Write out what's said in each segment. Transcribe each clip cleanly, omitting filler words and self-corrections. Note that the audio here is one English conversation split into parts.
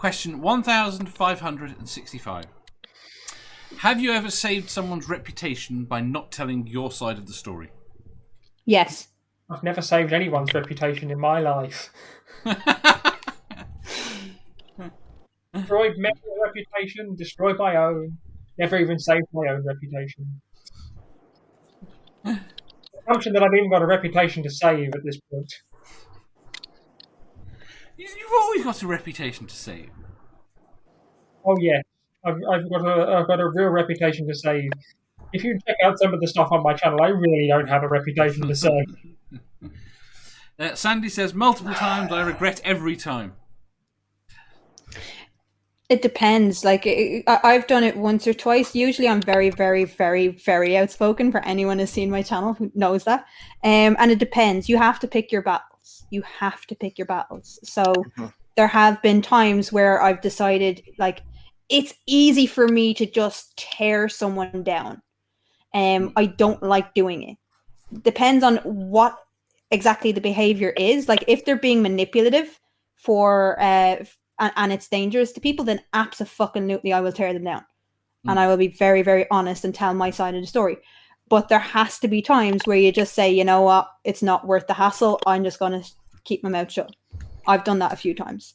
Question 1565. Have you ever saved someone's reputation by not telling your side of the story? Yes. I've never saved anyone's reputation in my life. Destroyed my reputation, destroyed my own. Never even saved my own reputation. Assumption that I've even got a reputation to save at this point. You've always got a reputation to save. Oh yeah, I've got a real reputation to save. If you check out some of the stuff on my channel, I really don't have a reputation to save. Sandy says multiple times. I regret every time. It depends. Like, I've done it once or twice. Usually I'm very, very, very, very outspoken. For anyone who's seen my channel who knows that. And it depends. You have to pick your battles. So there have been times where I've decided, like, it's easy for me to just tear someone down. I don't like doing it. Depends on what exactly the behavior is. Like, if they're being manipulative for... and it's dangerous to people, then absolutely I will tear them down. And I will be very, very honest and tell my side of the story. But there has to be times where you just say, you know what, it's not worth the hassle. I'm just going to keep my mouth shut. I've done that a few times.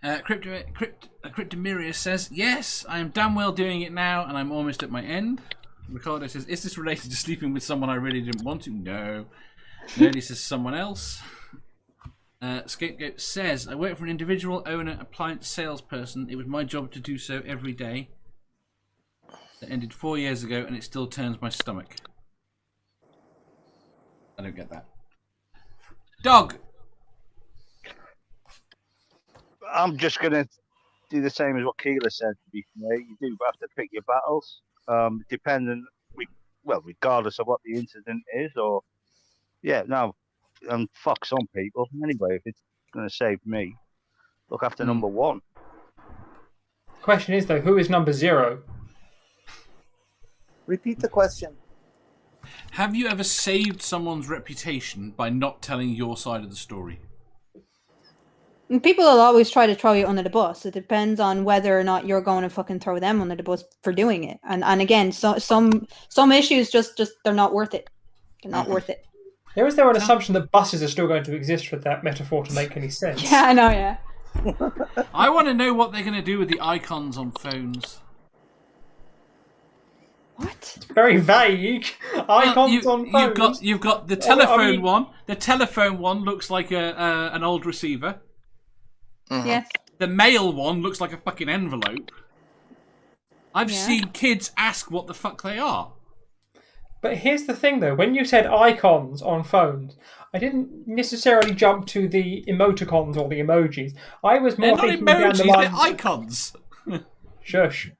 Cryptomirius says, yes, I am damn well doing it now, and I'm almost at my end. Ricardo says, is this related to sleeping with someone I really didn't want to? No. Nerdy says someone else. Scapegoat says, I work for an individual owner appliance salesperson. It was my job to do so every day. That ended 4 years ago, and it still turns my stomach. I don't get that. Dog! I'm just going to do the same as what Keela said, to be fair. You do have to pick your battles, regardless of what the incident is, or... Yeah, no, and fuck some people. Anyway, if it's going to save me, look after number one. The question is, though, who is number 0? Repeat the question. Have you ever saved someone's reputation by not telling your side of the story? And people will always try to throw you under the bus. It depends on whether or not you're going to fucking throw them under the bus for doing it. And again, some issues just they're not worth it. They're not worth it. Is there an assumption that buses are still going to exist for that metaphor to make any sense? Yeah, I know, yeah. I want to know what they're going to do with the icons on phones. What? Very vague. Icons on phones. You've got the telephone one. The telephone one looks like an old receiver. Yes. The mail one looks like a fucking envelope. I've seen kids ask what the fuck they are. But here's the thing, though. When you said icons on phones, I didn't necessarily jump to the emoticons or the emojis. I was more thinking down the line... They're icons. Shush.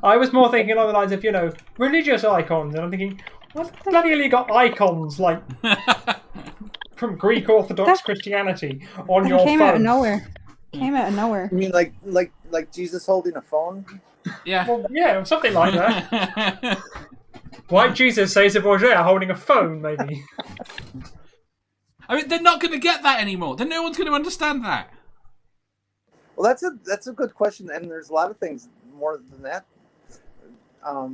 I was more thinking along the lines of, religious icons. And I'm thinking, what the bloody hell you got icons, like, from Greek Orthodox Christianity on your phone? Came out of nowhere. You mean like Jesus holding a phone? Yeah. Well, yeah, something like that. White Jesus says a bourgeois holding a phone, maybe. I mean, they're not going to get that anymore. Then no one's going to understand that. Well, that's a good question, and there's a lot of things more than that. I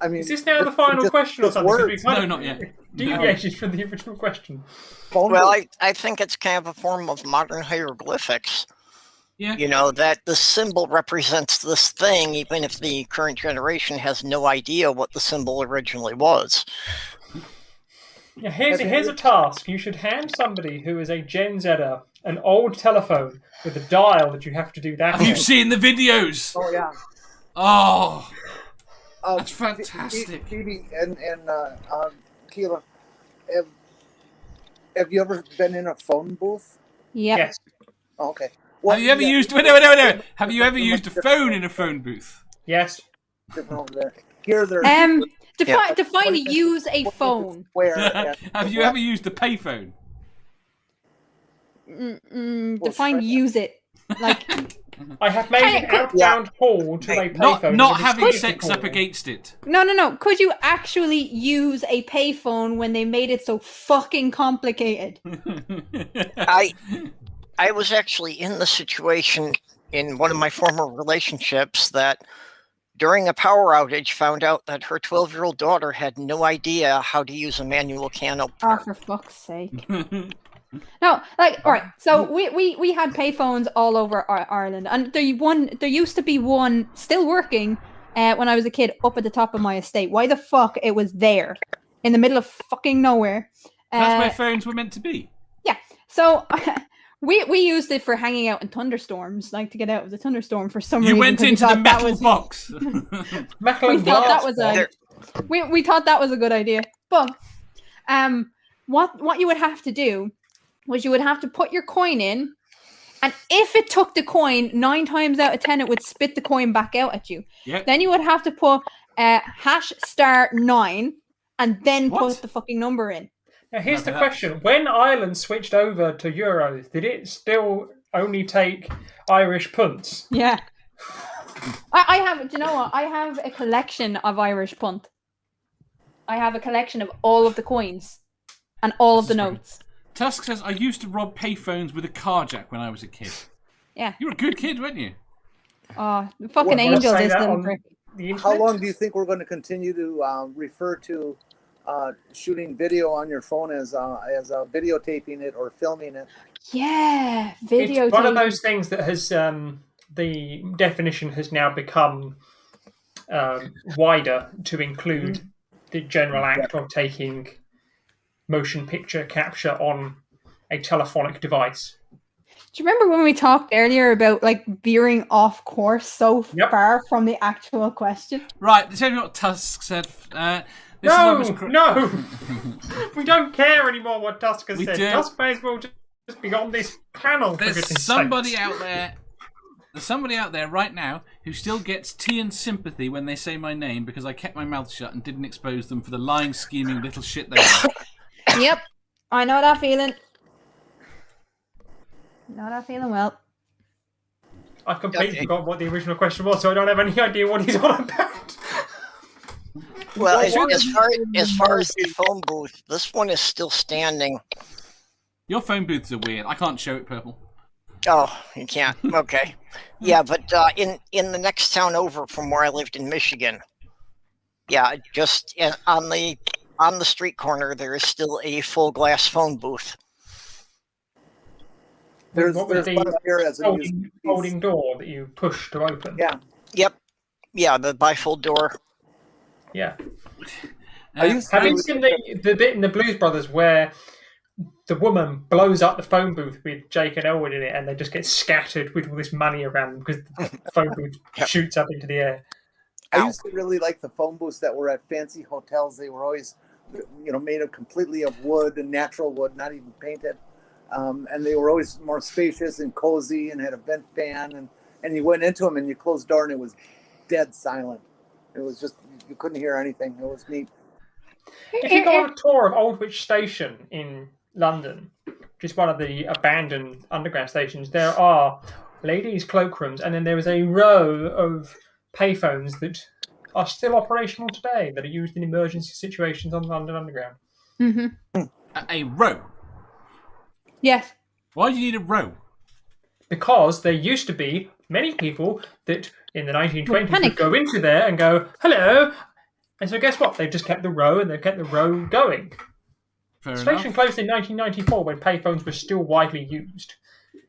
mean, is this now the final question or something? No, not yet. Deviated from the original question. Well, I think it's kind of a form of modern hieroglyphics. Yeah. That the symbol represents this thing, even if the current generation has no idea what the symbol originally was. Yeah, here's a task. You should hand somebody who is a Gen Zer an old telephone with a dial that you have to do that. Have you seen the videos? Oh, yeah. Oh, that's fantastic. Phoebe and Keela, have you ever been in a phone booth? Yep. Yes. Oh, okay. Well, have you ever used... Wait. Have you ever used a phone in a phone booth? Yes. Different over there. Here, there. Define use a phone. Where? Have you ever used the payphone? Define use it. Like, I have made an outbound call to a payphone. Not having sex up against it. No. Could you actually use a payphone when they made it so fucking complicated? I was actually in the situation in one of my former relationships that during a power outage found out that her 12-year-old daughter had no idea how to use a manual can Oh, opener. for fuck's sake. No, like, all right. So we had payphones all over Ireland, and there used to be one still working when I was a kid up at the top of my estate. Why the fuck it was there in the middle of fucking nowhere? That's where phones were meant to be. Yeah. So we used it for hanging out in thunderstorms, like to get out of the thunderstorm for some reason. You went into the metal box. Metal We and thought that glass. was we thought that was a good idea, but what you would have to do was you would have to put your coin in, and if it took the coin 9 times out of 10, it would spit the coin back out at you. Yep. Then you would have to put #*9 and then What? put the fucking number in. Now, here's the Remember that. question. When Ireland switched over to euros, did it still only take Irish punts? Yeah. I have, do you know what? I have a collection of Irish punt. I have a collection of all of the coins and all of the notes. Tusk says, I used to rob payphones with a car jack when I was a kid. Yeah. You were a good kid, weren't you? Oh, the fucking What, angel, say this that little on prick. the How internet? long do you think we're going to continue to refer to shooting video on your phone as videotaping it or filming it? Yeah, video. It's one of tape. those things that has the definition has now become wider to include the general act of taking motion picture capture on a telephonic device. Do you remember when we talked earlier about like veering off course so Yep. far from the actual question? Right, tell me what Tusk said. This is what was No! We don't care anymore what Tusk has We said. do. Tusk may as well just be on this panel. for There's goodness somebody sakes. out there. There's somebody out there right now who still gets tea and sympathy when they say my name because I kept my mouth shut and didn't expose them for the lying, scheming little shit they are. Yep, I know that feeling. Know that feeling well. I've completely Okay. forgotten what the original question was, so I don't have any idea what he's on about. Well, Well, as far as the phone booth, this one is still standing. Your phone booths are weird. I can't show it purple. Oh, you can't. Okay. Yeah, but in the next town over from where I lived in Michigan, yeah, just on the street corner, there is still a full glass phone booth. There's What was one the here as a folding door that you push to open? Yeah. Yep. Yeah, the bifold door. Yeah. I used to Have you really- seen the bit in the Blues Brothers where the woman blows up the phone booth with Jake and Elwood in it, and they just get scattered with all this money around them because the phone booth Yep. shoots up into the air? I used to really like the phone booths that were at fancy hotels. They were always, made of completely of wood and natural wood, not even painted. And they were always more spacious and cozy and had a vent fan. And you went into them and you closed the door and it was dead silent. It was just, you couldn't hear anything. It was neat. If you go on a tour of Aldwych Station in London, which is one of the abandoned underground stations, there are ladies' cloakrooms, and then there is a row of payphones that are still operational today that are used in emergency situations on the London Underground. Mm-hmm. A row. Yes. Why do you need a row? Because there used to be many people that in the 1920s Panic. would go into there and go, hello. And so guess what? They've just kept the row, and they've kept the row going. Fair The station enough. closed in 1994 when payphones were still widely used.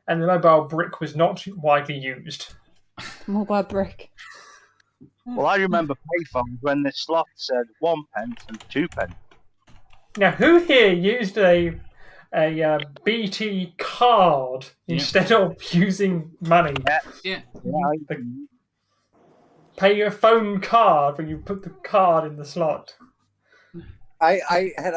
And the mobile brick was not widely used. Mobile brick. Well, I remember payphones when the slot said 1 pence and 2 pence. Now, who here used a BT card instead of using money? Yeah. Pay your phone card when you put the card in the slot. I had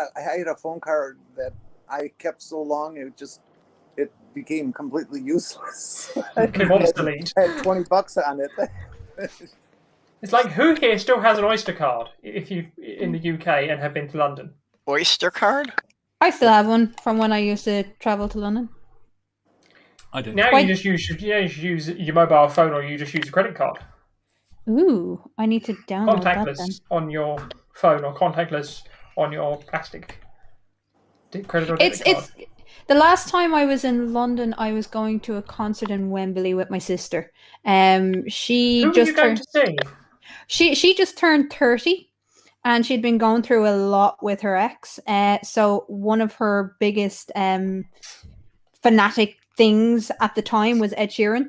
a phone card that I kept so long it became completely useless. Became obsolete. I had $20 on it. It's like, who here still has an Oyster card if you in the UK and have been to London? Oyster card? I still have one from when I used to travel to London. I do. Now Why- you just use your mobile phone, or you just use a credit card. Ooh, I need to download that then. Contactless on your phone, or contactless on your plastic credit or debit It's card. The last time I was in London, I was going to a concert in Wembley with my sister. She Who were just you going turned to see? she just turned 30, and she'd been going through a lot with her ex. So one of her biggest fanatic things at the time was Ed Sheeran.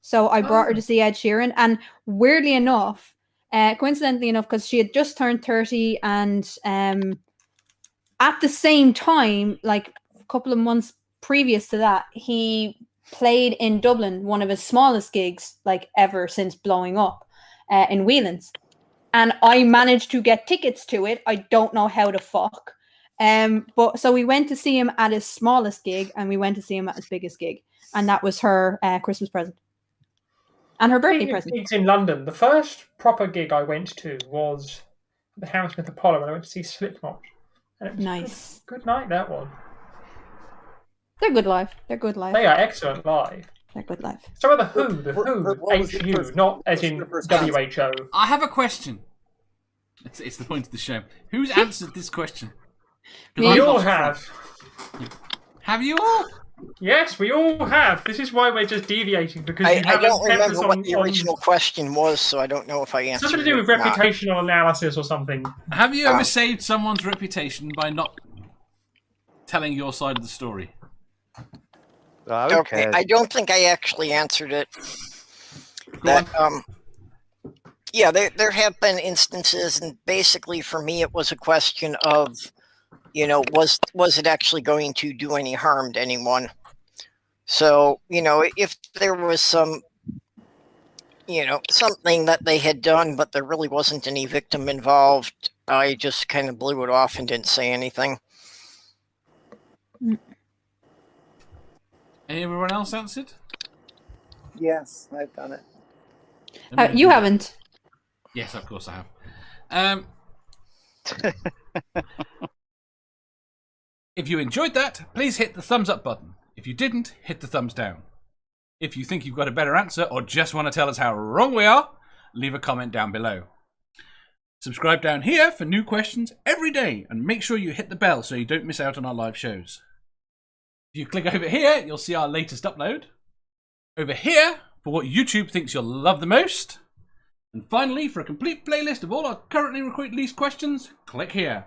So I brought her to see Ed Sheeran, and weirdly enough, coincidentally enough, because she had just turned 30, and at the same time, like a couple of months previous to that, he played in Dublin, one of his smallest gigs like ever since blowing up, in Whelan's. And I managed to get tickets to it. I don't know how the fuck. But so we went to see him at his smallest gig, and we went to see him at his biggest gig. And that was her Christmas present. And her birthday present. Gigs in London. The first proper gig I went to was the Hammersmith Apollo, and I went to see Slipknot. And it was Nice. Good night, that one. They're good live. They're good live. They are excellent live. They're good live. So are the Who, What was your HU, first- not what as was in your first concert? WHO. I have a question. It's the point of the show. Who's answered this question? 'Cause Me. I'm We not all sure. have. Have you all? Yes, we all have. This is why we're just deviating, because I you haven't don't kept us remember what the on original question was, so I don't know if I answered something to do it with or not. reputational analysis or something. Have you ever saved someone's reputation by not telling your side of the story? Okay, I don't think I actually answered it. Go That yeah, there have been instances, and basically for me it was a question of, was it actually going to do any harm to anyone? So, if there was some, something that they had done, but there really wasn't any victim involved, I just kind of blew it off and didn't say anything. Anyone else answered? Yes, I've done it. You haven't. Yes, of course I have. If you enjoyed that, please hit the thumbs up button. If you didn't, hit the thumbs down. If you think you've got a better answer or just want to tell us how wrong we are, leave a comment down below. Subscribe down here for new questions every day, and make sure you hit the bell so you don't miss out on our live shows. If you click over here, you'll see our latest upload. Over here, for what YouTube thinks you'll love the most. And finally, for a complete playlist of all our currently released questions, click here.